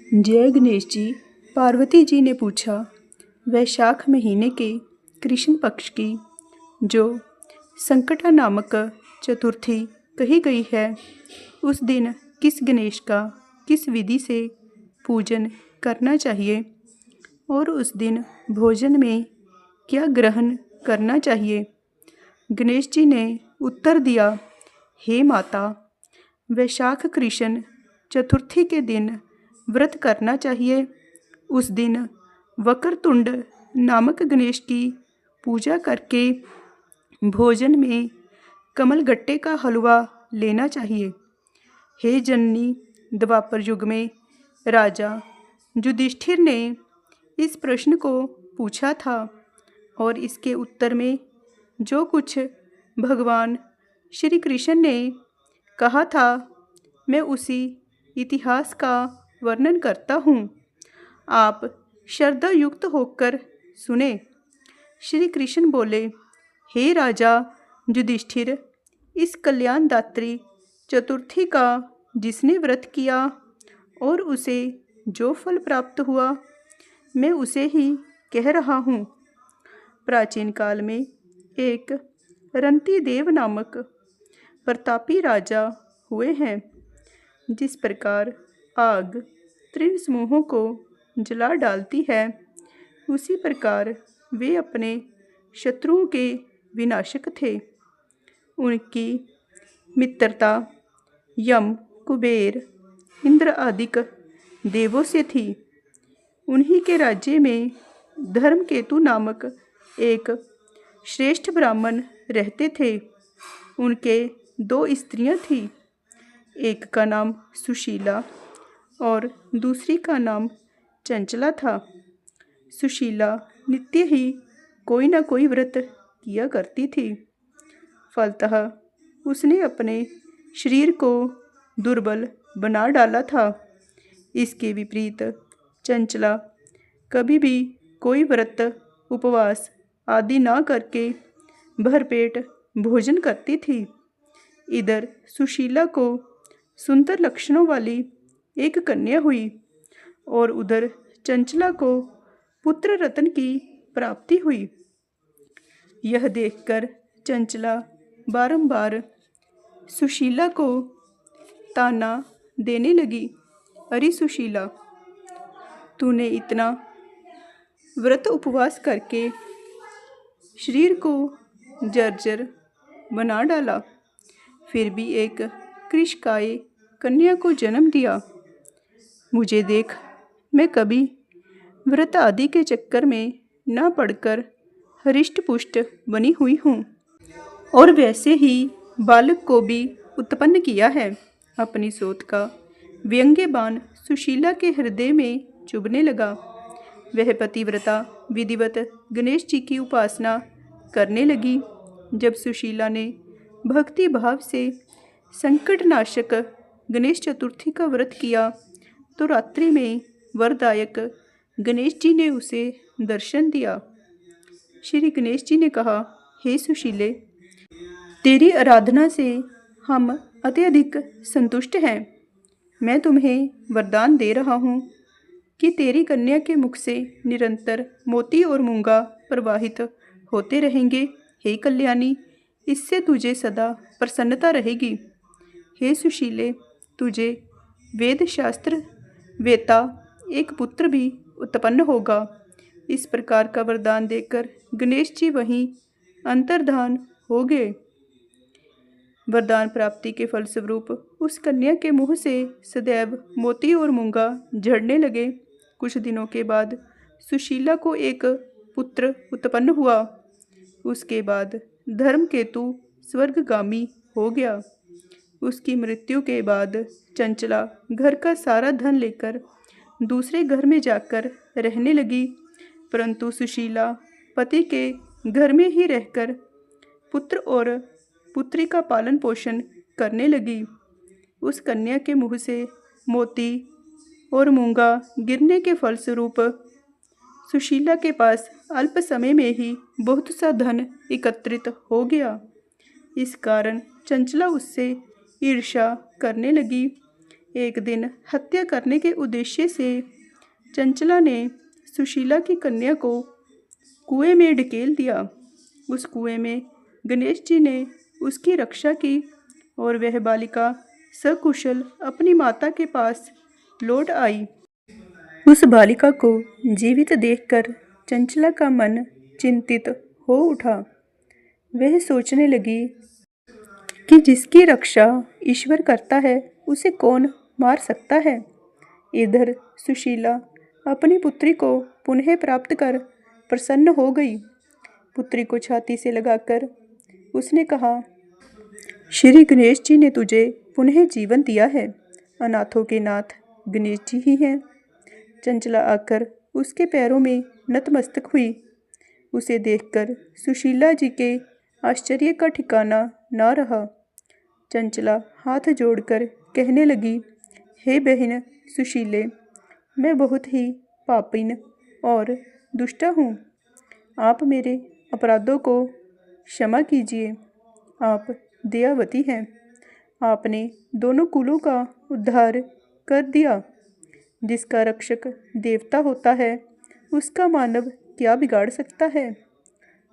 जय गणेश जी। पार्वती जी ने पूछा, वैशाख महीने के कृष्ण पक्ष की जो संकटा नामक चतुर्थी कही गई है, उस दिन किस गणेश का किस विधि से पूजन करना चाहिए और उस दिन भोजन में क्या ग्रहण करना चाहिए। गणेश जी ने उत्तर दिया, हे माता, वैशाख कृष्ण चतुर्थी के दिन व्रत करना चाहिए। उस दिन वक्रतुंड नामक गणेश की पूजा करके भोजन में कमलगट्टे का हलवा लेना चाहिए। हे जननी, द्वापर युग में राजा युधिष्ठिर ने इस प्रश्न को पूछा था और इसके उत्तर में जो कुछ भगवान श्री कृष्ण ने कहा था, मैं उसी इतिहास का वर्णन करता हूँ। आप श्रद्धा युक्त होकर सुने। श्री कृष्ण बोले, हे राजा युधिष्ठिर, इस कल्याणदात्री चतुर्थी का जिसने व्रत किया और उसे जो फल प्राप्त हुआ, मैं उसे ही कह रहा हूँ। प्राचीन काल में एक रंती देव नामक प्रतापी राजा हुए हैं। जिस प्रकार आग तीन समूहों को जला डालती है, उसी प्रकार वे अपने शत्रुओं के विनाशक थे। उनकी मित्रता यम, कुबेर, इंद्र आदि देवों से थी। उन्हीं के राज्य में धर्मकेतु नामक एक श्रेष्ठ ब्राह्मण रहते थे। उनके दो स्त्रियां थीं। एक का नाम सुशीला और दूसरी का नाम चंचला था। सुशीला नित्य ही कोई न कोई व्रत किया करती थी। फलतः उसने अपने शरीर को दुर्बल बना डाला था। इसके विपरीत चंचला कभी भी कोई व्रत, उपवास आदि ना करके भरपेट भोजन करती थी। इधर सुशीला को सुंदर लक्षणों वाली एक कन्या हुई और उधर चंचला को पुत्र रत्न की प्राप्ति हुई। यह देखकर चंचला बारंबार सुशीला को ताना देने लगी, अरे सुशीला, तूने इतना व्रत उपवास करके शरीर को जर्जर बना डाला, फिर भी एक कृषकाय कन्या को जन्म दिया। मुझे देख, मैं कभी व्रत आदि के चक्कर में न पड़कर हृष्ट पुष्ट बनी हुई हूँ और वैसे ही बालक को भी उत्पन्न किया है। अपनी सोच का व्यंग्य बाण सुशीला के हृदय में चुभने लगा। वह पतिव्रता विधिवत गणेश जी की उपासना करने लगी। जब सुशीला ने भक्ति भाव से संकटनाशक गणेश चतुर्थी का व्रत किया तो रात्रि में वरदायक गणेश जी ने उसे दर्शन दिया। श्री गणेश जी ने कहा, हे सुशीले, तेरी आराधना से हम अत्यधिक संतुष्ट हैं। मैं तुम्हें वरदान दे रहा हूँ कि तेरी कन्या के मुख से निरंतर मोती और मूंगा प्रवाहित होते रहेंगे। हे कल्याणी, इससे तुझे सदा प्रसन्नता रहेगी। हे सुशीले, तुझे वेद शास्त्र वेता एक पुत्र भी उत्पन्न होगा। इस प्रकार का वरदान देकर गणेश जी वहीं अंतर्धान हो गए। वरदान प्राप्ति के फलस्वरूप उस कन्या के मुंह से सदैव मोती और मूंगा झड़ने लगे। कुछ दिनों के बाद सुशीला को एक पुत्र उत्पन्न हुआ। उसके बाद धर्मकेतु स्वर्गगामी हो गया। उसकी मृत्यु के बाद चंचला घर का सारा धन लेकर दूसरे घर में जाकर रहने लगी, परंतु सुशीला पति के घर में ही रहकर पुत्र और पुत्री का पालन पोषण करने लगी। उस कन्या के मुँह से मोती और मूंगा गिरने के फलस्वरूप सुशीला के पास अल्प समय में ही बहुत सा धन एकत्रित हो गया। इस कारण चंचला उससे ईर्ष्या करने लगी एक दिन हत्या करने के उद्देश्य से चंचला ने सुशीला की कन्या को कुएं में ढकेल दिया। उस कुएं में गणेश जी ने उसकी रक्षा की और वह बालिका सकुशल अपनी माता के पास लौट आई। उस बालिका को जीवित देखकर चंचला का मन चिंतित हो उठा। वह सोचने लगी कि जिसकी रक्षा ईश्वर करता है उसे कौन मार सकता है। इधर सुशीला अपनी पुत्री को पुनः प्राप्त कर प्रसन्न हो गई। पुत्री को छाती से लगाकर उसने कहा, श्री गणेश जी ने तुझे पुनः जीवन दिया है। अनाथों के नाथ गणेश जी ही हैं। चंचला आकर उसके पैरों में नतमस्तक हुई। उसे देखकर सुशीला जी के आश्चर्य का ठिकाना न रहा। चंचला हाथ जोड़कर कहने लगी, हे बहन सुशीले, मैं बहुत ही पापिन और दुष्टा हूँ। आप मेरे अपराधों को क्षमा कीजिए। आप दयावती हैं। आपने दोनों कुलों का उद्धार कर दिया। जिसका रक्षक देवता होता है उसका मानव क्या बिगाड़ सकता है।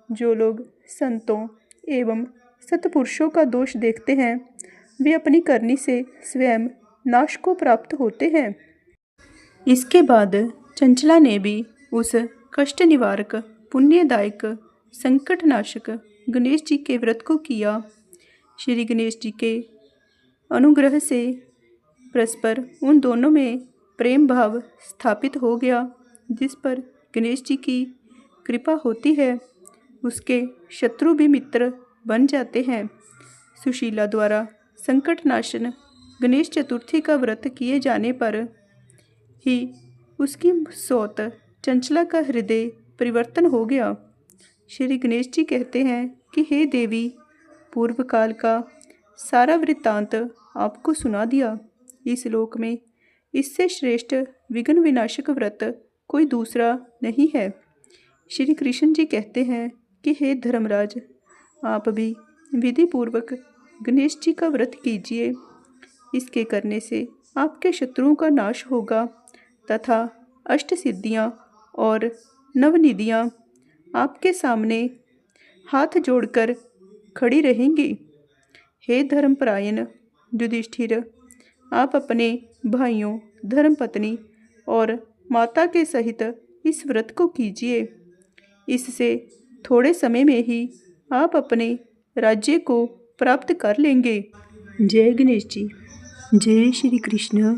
जो लोग संतों एवं सत्पुरुषों का दोष देखते हैं वे अपनी करनी से स्वयं नाश को प्राप्त होते हैं। इसके बाद चंचला ने भी उस कष्ट निवारक, पुण्यदायक, संकटनाशक गणेश जी के व्रत को किया। श्री गणेश जी के अनुग्रह से परस्पर उन दोनों में प्रेम भाव स्थापित हो गया। जिस पर गणेश जी की कृपा होती है उसके शत्रु भी मित्र बन जाते हैं। सुशीला द्वारा संकटनाशन गणेश चतुर्थी का व्रत किए जाने पर ही उसकी सौत चंचला का हृदय परिवर्तन हो गया। श्री गणेश जी कहते हैं कि हे देवी, पूर्व काल का सारा वृत्तांत आपको सुना दिया। इस लोक में इससे श्रेष्ठ विघ्न विनाशक व्रत कोई दूसरा नहीं है। श्री कृष्ण जी कहते हैं कि हे धर्मराज, आप भी विधि पूर्वक गणेश जी का व्रत कीजिए। इसके करने से आपके शत्रुओं का नाश होगा तथा अष्ट सिद्धियाँ और नवनिधियाँ आपके सामने हाथ जोड़कर खड़ी रहेंगी। हे धर्मपरायण युधिष्ठिर, आप अपने भाइयों, धर्मपत्नी और माता के सहित इस व्रत को कीजिए। इससे थोड़े समय में ही आप अपने राज्य को प्राप्त कर लेंगे। जय गणेश जी। जय श्री कृष्ण।